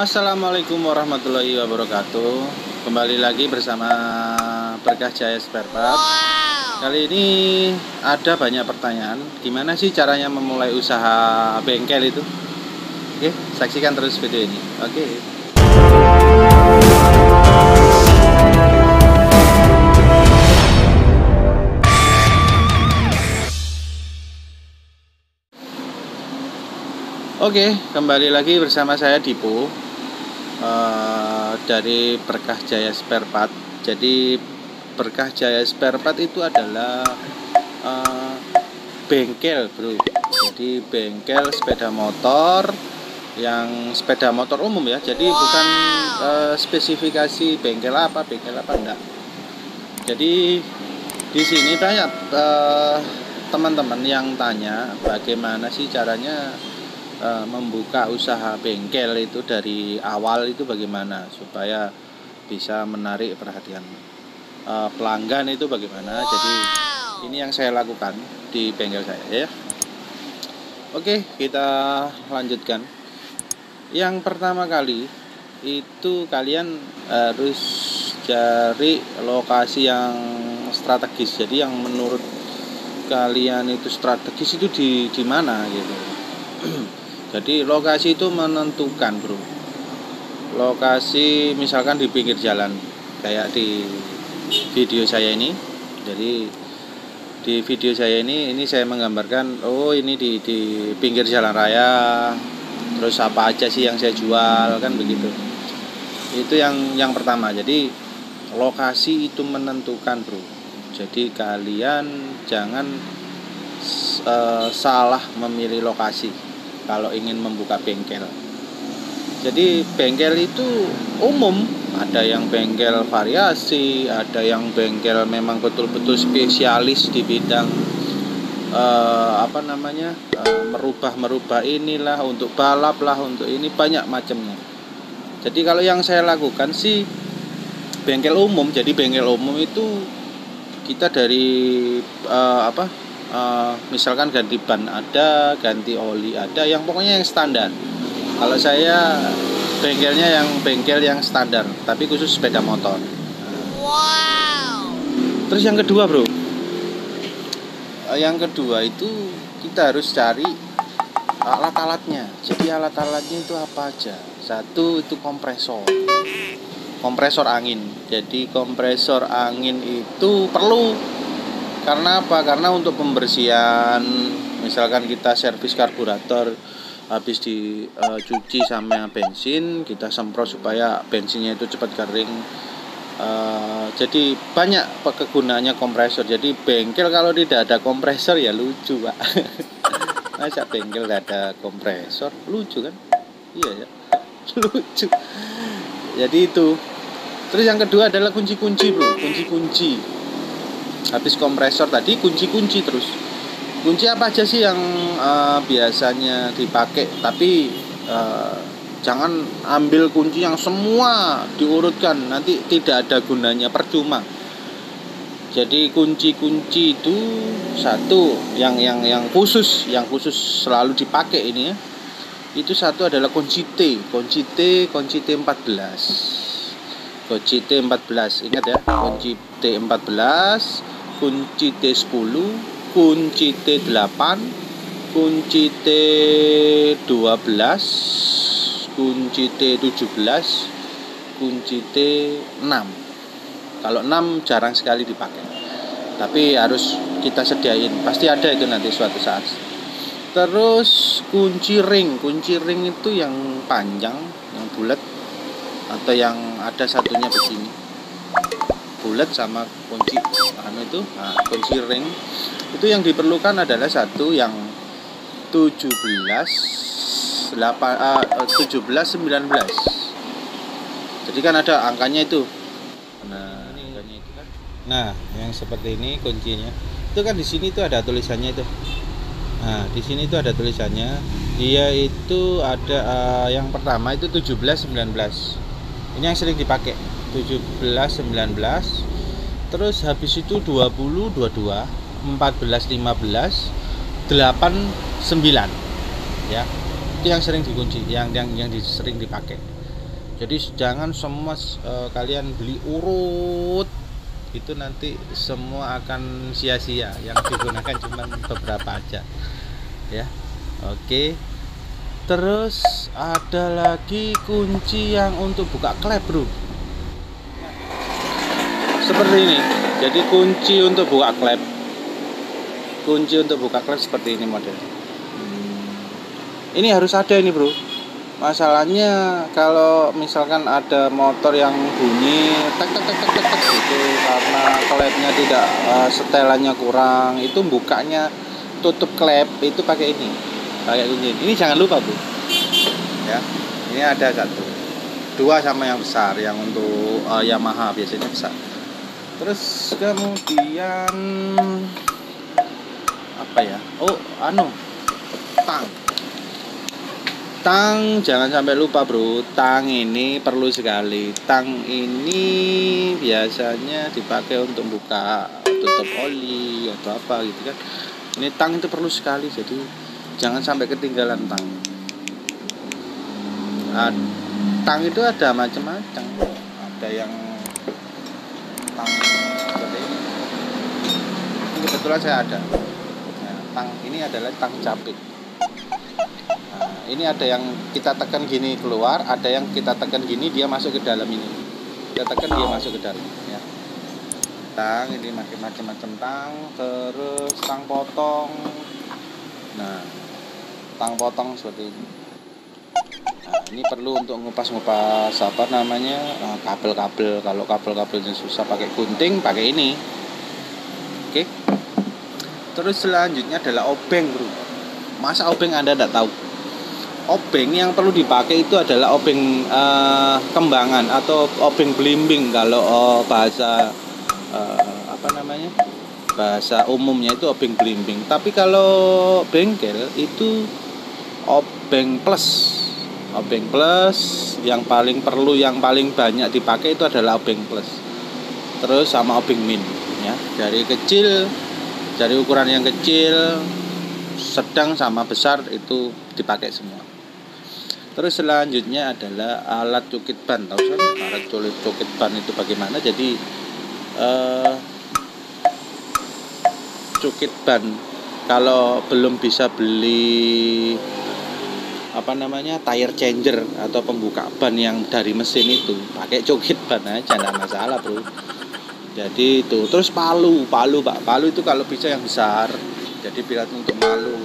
Assalamualaikum warahmatullahi wabarakatuh. Kembali lagi bersama Berkah Jaya Spare Part. Kali ini ada banyak pertanyaan. Gimana sih caranya memulai usaha bengkel itu? Oke, saksikan terus video ini. Oke. Oke, kembali lagi bersama saya Dipo dari Berkah Jaya Spare Part. Jadi Berkah Jaya Spare Part itu adalah bengkel, bro. Jadi bengkel sepeda motor, yang sepeda motor umum ya. Jadi bukan spesifikasi bengkel apa enggak. Jadi di sini banyak teman-teman yang tanya bagaimana sih caranya membuka usaha bengkel itu dari awal itu bagaimana supaya bisa menarik perhatian pelanggan itu bagaimana. Jadi ini yang saya lakukan di bengkel saya ya. Oke, kita lanjutkan. Yang pertama kali itu kalian harus cari lokasi yang strategis. Jadi yang menurut kalian itu strategis itu di mana gitu. Jadi lokasi itu menentukan, bro. Lokasi misalkan di pinggir jalan, kayak di video saya ini. Jadi di video saya ini saya menggambarkan, oh ini di pinggir jalan raya. Terus apa aja sih yang saya jual, kan begitu. Itu yang pertama. Jadi lokasi itu menentukan, bro. Jadi kalian jangan salah memilih lokasi kalau ingin membuka bengkel. Jadi bengkel itu umum, ada yang bengkel variasi, ada yang bengkel memang betul-betul spesialis di bidang merubah inilah, untuk balap lah, untuk ini banyak macamnya. Jadi kalau yang saya lakukan sih bengkel umum. Jadi bengkel umum itu kita dari misalkan ganti ban ada, ganti oli ada, yang pokoknya yang standar. Kalau saya bengkelnya bengkel yang standar, tapi khusus sepeda motor. Wow. Terus yang kedua, bro, yang kedua itu kita harus cari alat-alatnya. Jadi alat-alatnya itu apa aja? Satu itu kompresor angin. Jadi kompresor angin itu perlu. Karena apa? Karena untuk pembersihan, misalkan kita servis karburator, habis dicuci sama bensin, kita semprot supaya bensinnya itu cepat kering. Jadi banyak kegunaannya kompresor. Jadi bengkel kalau tidak ada kompresor ya lucu, Pak. Masa bengkel tidak ada kompresor? Lucu kan? Iya ya, lucu. Jadi itu. Terus yang kedua adalah kunci-kunci, bro. Kunci-kunci. Habis kompresor tadi, kunci-kunci terus. Kunci apa aja sih yang biasanya dipakai? Tapi jangan ambil kunci yang semua diurutkan, nanti tidak ada gunanya, percuma. Jadi kunci-kunci itu satu yang khusus selalu dipakai ini ya. Itu satu adalah kunci T 14. Kunci T14, ingat ya, kunci T14, kunci T10, kunci T8, kunci T12, kunci T17, kunci T6. Kalau 6 jarang sekali dipakai, tapi harus kita sediain, pasti ada itu nanti suatu saat. Terus kunci ring itu yang panjang, yang bulat, atau yang ada satunya begini, bulat sama kunci kunci ring itu yang diperlukan adalah satu yang 17 19. Jadi kan ada angkanya itu. Nah, yang seperti ini kuncinya. Itu kan di sini itu ada tulisannya itu. Nah, di sini itu ada tulisannya. Dia itu ada yang pertama itu 17 19. Ini yang sering dipakai, 17 19. Terus habis itu 20 22, 14 15, 8 9. Ya. Itu yang sering dikunci, yang sering dipakai. Jadi jangan semua kalian beli urut, itu nanti semua akan sia-sia. Yang digunakan cuma beberapa aja ya. Oke. Terus ada lagi kunci yang untuk buka klep, bro. Seperti ini. Jadi kunci untuk buka klep. Kunci untuk buka klep seperti ini model. Ini harus ada ini, bro. Masalahnya kalau misalkan ada motor yang bunyi tek tek tek tek tek gitu karena klepnya tidak setelannya kurang, itu bukanya tutup klep itu pakai ini, pakai kunci. Ini jangan lupa, bro. Ya, ini ada 1, 2 sama yang besar, yang untuk Yamaha biasanya besar. Terus kemudian apa ya? Oh, tang jangan sampai lupa, bro. Tang ini perlu sekali. Tang ini biasanya dipakai untuk buka tutup oli atau apa gitu kan. Ini tang itu perlu sekali, jadi jangan sampai ketinggalan tang. Tang itu ada macam-macam. Ada yang tang seperti ini. Ini kebetulan saya ada. Nah, tang ini adalah tang capit. Ini ada yang kita tekan gini keluar, ada yang kita tekan gini dia masuk ke dalam ini. Kita tekan dia masuk ke dalam ya. Tang ini macam-macam tang, terus tang potong. Nah, tang potong seperti ini. Nah, ini perlu untuk ngupas-ngupas apa namanya? Kabel-kabel. Kalau kabel-kabelnya susah pakai gunting, pakai ini. Oke. Terus selanjutnya adalah obeng, bro. Masa obeng Anda tidak tahu? Obeng yang perlu dipakai itu adalah obeng kembangan atau obeng belimbing kalau bahasa apa namanya, bahasa umumnya itu obeng belimbing. Tapi kalau bengkel itu obeng plus. Obeng plus yang paling perlu, yang paling banyak dipakai itu adalah obeng plus. Terus sama obeng min ya, dari kecil, dari ukuran yang kecil, sedang sama besar itu dipakai semua. Terus selanjutnya adalah alat cukit ban. Tahu kan alat cukit ban itu bagaimana? Jadi cukit ban kalau belum bisa beli apa namanya tire changer atau pembuka ban yang dari mesin itu, pakai cukit ban aja, enggak masalah, bro. Jadi itu. Terus palu itu kalau bisa yang besar. Jadi bila untuk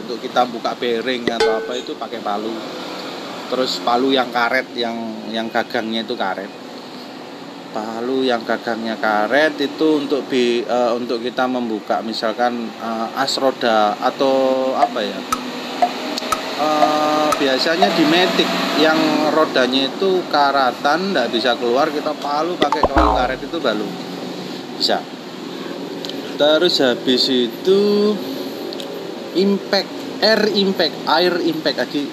untuk kita buka bearing atau apa itu pakai palu. Terus palu yang karet, yang gagangnya itu karet. Palu yang gagangnya karet itu untuk untuk kita membuka misalkan as roda atau apa ya? Biasanya di Matic yang rodanya itu karatan, nggak bisa keluar, kita palu pakai palu karet itu baru bisa. Terus habis itu air impact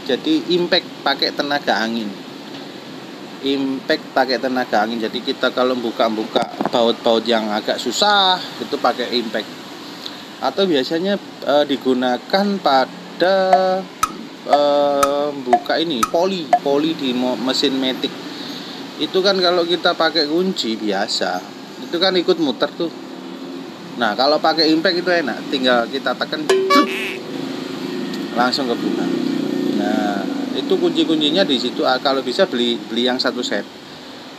jadi impact pakai tenaga angin. Impact pakai tenaga angin. Jadi kita kalau buka baut-baut yang agak susah itu pakai impact. Atau biasanya digunakan pada buka ini poli di mesin Matic. Itu kan kalau kita pakai kunci biasa, itu kan ikut muter tuh. Nah, kalau pakai impact itu enak, tinggal kita tekan langsung kebuka. Nah, itu kunci-kuncinya di situ. Kalau bisa beli yang satu set.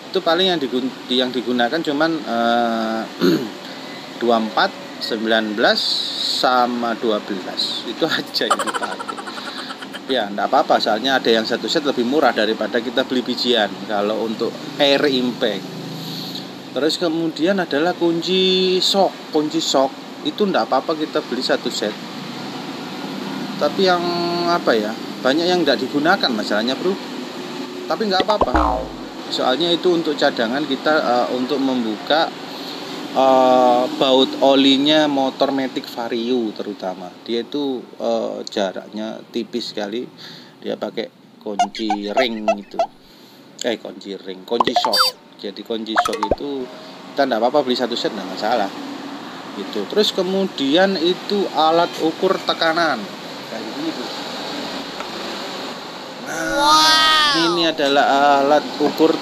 Itu paling yang digunakan cuman 24, 19 sama 12. Itu aja yang dipakai. Ya, enggak apa-apa, soalnya ada yang satu set lebih murah daripada kita beli bijian kalau untuk air impact. Terus kemudian adalah kunci shock itu enggak apa-apa kita beli satu set. Tapi yang apa ya, banyak yang enggak digunakan masalahnya, bro. Tapi enggak apa-apa. Soalnya itu untuk cadangan kita untuk membuka baut olinya motor Matic Vario terutama. Dia itu jaraknya tipis sekali. Dia pakai kunci ring itu. Kunci shock. Jadi kunci shock itu kita enggak apa-apa beli satu set, enggak masalah. Gitu. Terus kemudian itu alat ukur tekanan. Kayak gini, bro. Nah, Ini adalah alat ukur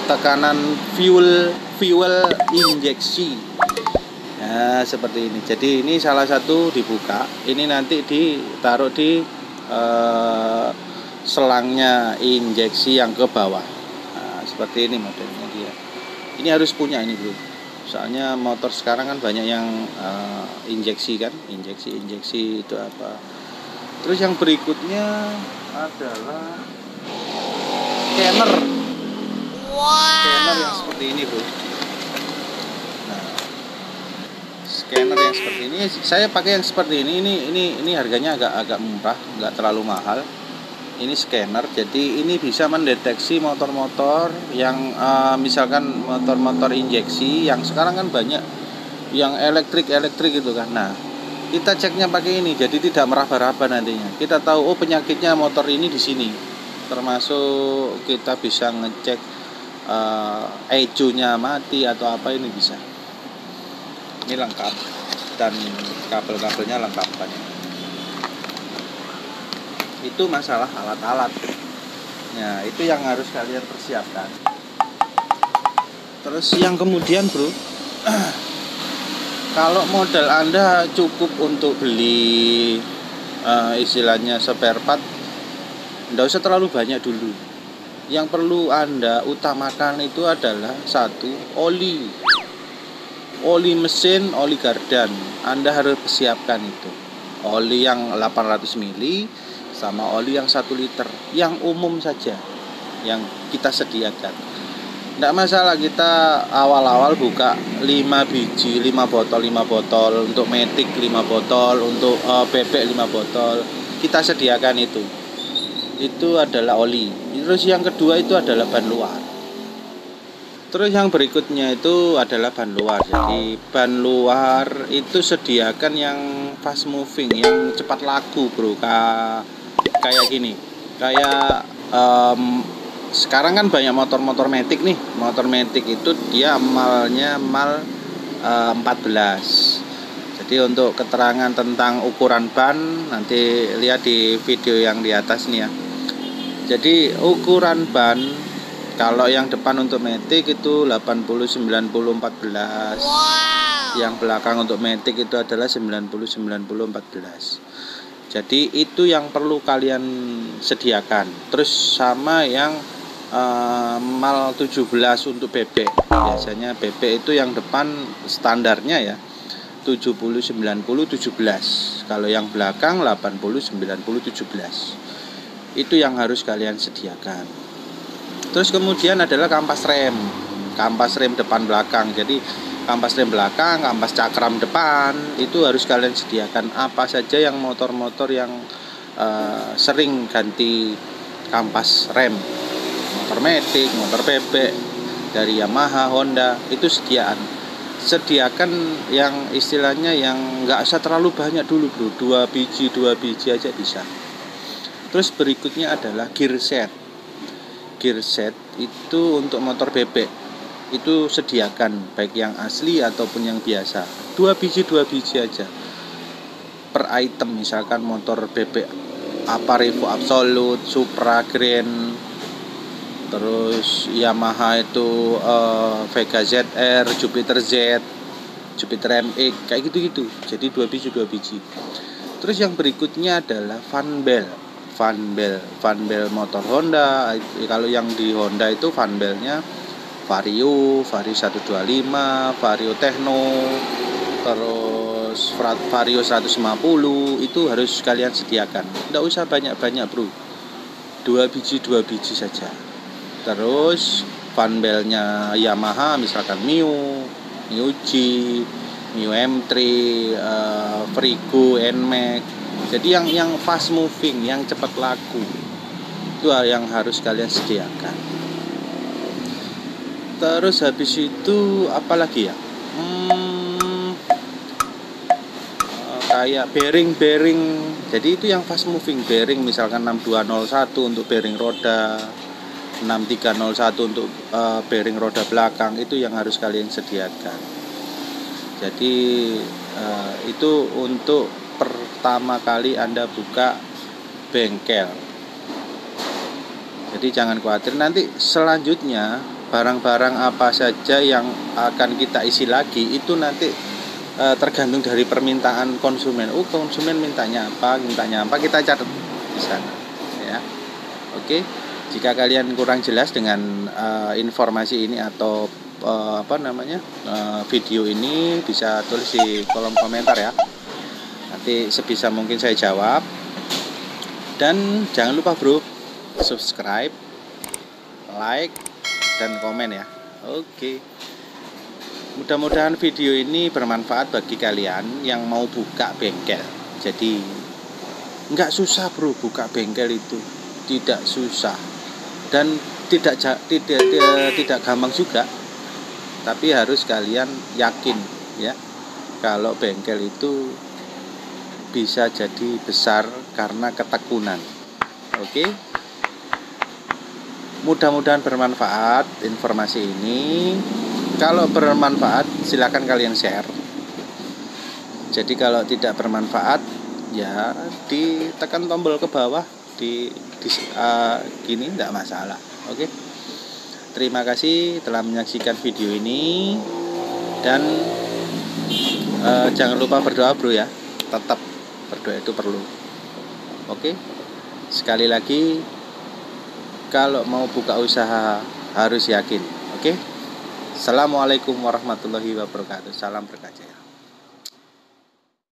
tekanan fuel injeksi. Nah, seperti ini. Jadi ini salah satu dibuka. Ini nanti ditaruh di selangnya injeksi yang ke bawah. Nah, seperti ini modelnya dia. Ini harus punya ini bro. Soalnya motor sekarang kan banyak yang injeksi kan, injeksi itu apa. Terus yang berikutnya adalah scanner. Scanner yang seperti ini bro. Nah, scanner yang seperti ini saya pakai yang seperti ini. Ini harganya agak murah, nggak terlalu mahal. Ini scanner, jadi ini bisa mendeteksi motor-motor yang misalkan motor-motor injeksi yang sekarang kan banyak yang elektrik gitu kan. Nah, kita ceknya pakai ini, jadi tidak meraba-raba nantinya. Kita tahu penyakitnya motor ini di sini. Termasuk kita bisa ngecek ECU-nya mati atau apa, ini bisa. Ini lengkap dan kabel-kabelnya lengkap banyak. Itu masalah alat-alat. Nah, itu yang harus kalian persiapkan. Terus yang kemudian bro, kalau modal Anda cukup untuk beli istilahnya spare part, nggak usah terlalu banyak dulu. Yang perlu Anda utamakan itu adalah satu, oli mesin, oli gardan. Anda harus persiapkan itu. Oli yang 800 mili sama oli yang 1 liter, yang umum saja yang kita sediakan. Nggak masalah kita awal-awal buka 5 biji, 5 botol untuk Matic, 5 botol untuk bebek, 5 botol. Kita sediakan itu adalah oli. Terus yang kedua itu adalah ban luar. Terus yang berikutnya itu adalah ban luar. Jadi ban luar itu sediakan yang fast moving, yang cepat laku bro. Kayak gini, kayak sekarang kan banyak motor-motor Matic nih. Motor Matic itu dia malnya 14. Jadi untuk keterangan tentang ukuran ban nanti lihat di video yang di atas nih ya. Jadi ukuran ban kalau yang depan untuk Matic itu 80 90 14. Yang belakang untuk Matic itu adalah 90 90 14. Jadi itu yang perlu kalian sediakan. Terus sama yang mal 17 untuk bebek. Biasanya bebek itu yang depan standarnya ya 70 90 17. Kalau yang belakang 80 90 17. Itu yang harus kalian sediakan. Terus kemudian adalah kampas rem. Kampas rem depan belakang. Jadi kampas rem belakang, kampas cakram depan itu harus kalian sediakan. Apa saja yang motor-motor yang sering ganti kampas rem, motor Matic, motor bebek dari Yamaha, Honda, itu sediakan yang istilahnya yang nggak usah terlalu banyak dulu bro, 2 biji aja bisa. Terus berikutnya adalah gear set itu untuk motor bebek itu sediakan, baik yang asli ataupun yang biasa. 2 biji aja per item. Misalkan motor bebek apa, Revo Absolute, Supra, Grand, terus Yamaha itu Vega ZR, Jupiter Z, Jupiter MX, kayak gitu. Jadi 2 biji. Terus yang berikutnya adalah fan bell motor Honda. Kalau yang di Honda itu fan bellnya Vario 125, Vario Techno, terus Vario 150, itu harus kalian sediakan. Nggak usah banyak bro, 2 biji saja. Terus fan bellnya Yamaha misalkan Mio G, Mio M3, Frigo, NMAX. Jadi yang fast moving, yang cepat laku, itu yang harus kalian sediakan. Terus habis itu apa lagi ya? Kayak bearing. Jadi itu yang fast moving, bearing misalkan 6201 untuk bearing roda, 6301 untuk bearing roda belakang, itu yang harus kalian sediakan. Jadi itu untuk pertama kali Anda buka bengkel. Jadi jangan khawatir, nanti selanjutnya barang-barang apa saja yang akan kita isi lagi itu nanti tergantung dari permintaan konsumen. Konsumen mintanya apa, kita catat di sana ya. Oke, jika kalian kurang jelas dengan informasi ini atau video ini, bisa tulis di kolom komentar ya. Nanti sebisa mungkin saya jawab. Dan jangan lupa bro, subscribe, like, dan komen ya. Oke. Mudah-mudahan video ini bermanfaat bagi kalian yang mau buka bengkel. Jadi nggak susah bro, buka bengkel itu tidak susah dan tidak gampang juga. Tapi harus kalian yakin ya, kalau bengkel itu bisa jadi besar karena ketekunan. Oke. Mudah-mudahan bermanfaat informasi ini. Kalau bermanfaat silakan kalian share. Jadi kalau tidak bermanfaat ya ditekan tombol ke bawah gini, tidak masalah. Oke. Terima kasih telah menyaksikan video ini, dan jangan lupa berdoa bro ya. Tetap berdoa itu perlu. Oke. Sekali lagi, kalau mau buka usaha harus yakin. Oke. Assalamualaikum warahmatullahi wabarakatuh. Salam berkah jaya.